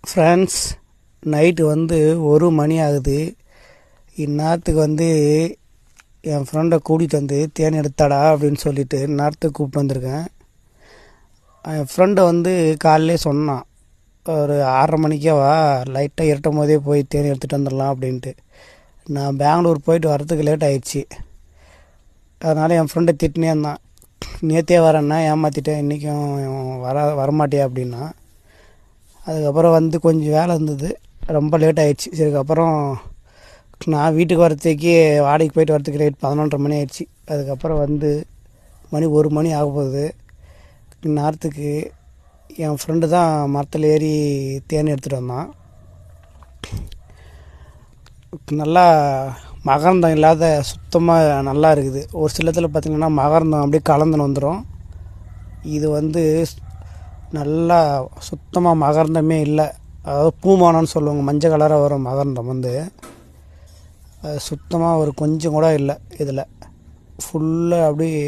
Friends, night வந்து 1 மணி ஆகுது. இந்நேரத்துக்கு என் ஃப்ரெண்டை கூட்டிகிட்டு தேன் எடுத்தாடா அப்படின்னு சொல்லிட்டு இந்நேரத்துக்கு கூப்பிட்டு வந்திருக்கேன். என் ஃப்ரெண்டை காலையிலே சொன்னான், ஒரு 6:30 மணிக்கே வா, லைட்டாக இருட்டும் போதே போய் தேன் எடுத்துகிட்டு வந்துடலாம் அப்படின்ட்டு. நான் பெங்களூர் போயிட்டு வரத்துக்கு லேட் ஆயிடுச்சு. அதனால் என் ஃப்ரெண்டை திட்டினே இருந்தான். நேற்றே வரேன்னா ஏமாற்றிட்டேன், இன்றைக்கும் வரமாட்டியா அப்படின்னா. அதுக்கப்புறம் கொஞ்சம் வேலை இருந்தது, ரொம்ப லேட் ஆகிடுச்சு. சரிக்கப்புறம் நான் வீட்டுக்கு வரத்துக்கே வாடகைக்கு போயிட்டு வரத்துக்கு லேட் 11:30 மணி ஆயிடுச்சு. அதுக்கப்புறம் மணி 1 மணி ஆக போகுது. இந்நேரத்துக்கு என் ஃப்ரெண்டு தான் மரத்தில் ஏறி தேன் எடுத்துகிட்டு வந்தான். நல்லா மகரந்தம் இல்லாத சுத்தமாக நல்லா இருக்குது. ஒரு சிலத்தில் பார்த்திங்கன்னா மகரந்தம் அப்படியே கலந்துன்னு வந்துடும். இது நல்லா சுத்தமாக மகரந்தமே இல்லை. அதாவது பூமானம்னு சொல்லுவாங்க, மஞ்சள் கலராக வரும் மகரந்தம். அது சுத்தமாக ஒரு கொஞ்சம் கூட இல்லை. இதில் ஃபுல்லாக அப்படியே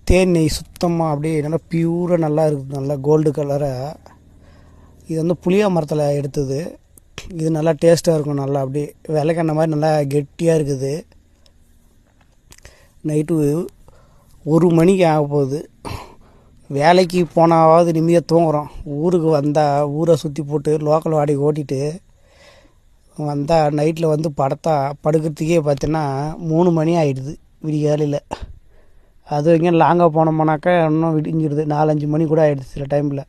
தேன் நெய் சுத்தமாக அப்படியே நல்லா பியூராக நல்லா இருக்குது, நல்லா கோல்டு கலராக. இது புளியா மரத்தில் எடுத்தது. இது நல்லா டேஸ்ட்டாக இருக்கும், நல்லா அப்படியே விளக்கெண்ணெய் மாதிரி நல்லா கெட்டியாக இருக்குது. நைட்டு 1 மணிக்கு ஆக போகுது. வேலைக்கு போனாவது நிம்மதியாக தூங்குகிறோம். ஊருக்கு வந்தால் ஊரை சுற்றி போட்டு லோக்கல் வாடகை ஓட்டிகிட்டு வந்தால் நைட்டில் படுக்கிறதுக்கே பார்த்தீங்கன்னா 3 மணி ஆகிடுது விடிகாலையில். அது எங்கேயும் லாங்காக போனோம்னாக்கா இன்னும் விடிஞ்சிடுது, 4-5 மணி கூட ஆகிடுது சில டைமில்.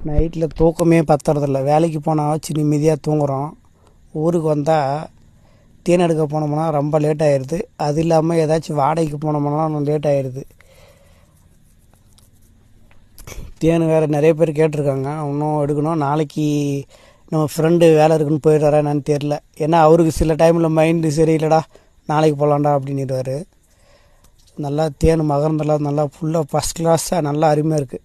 நைட்டில் தூக்கமே பத்துறதில்ல. வேலைக்கு போனால் வச்சு நிம்மதியாக தூங்குகிறோம். ஊருக்கு வந்தால் தேன் எடுக்க போனோம்னா ரொம்ப லேட் ஆகிடுது. அது இல்லாமல் ஏதாச்சும் வாடகைக்கு போனோம்னா லேட் ஆகிடுது. தேன் வேறு நிறைய பேர் கேட்டிருக்காங்க, இன்னும் எடுக்கணும். நாளைக்கு நம்ம ஃப்ரெண்டு வேலை இருக்குன்னு போயிடுறாரா என்னன்னு தெரில. ஏன்னா அவருக்கு சில டைமில் மைண்டு சரியில்லடா, நாளைக்கு போகலான்டா அப்படின்னுடுவார். நல்லா தேன் மகரந்தெல்லாம் நல்லா ஃபுல்லாக ஃபஸ்ட் கிளாஸாக நல்லா அருமையாக இருக்குது.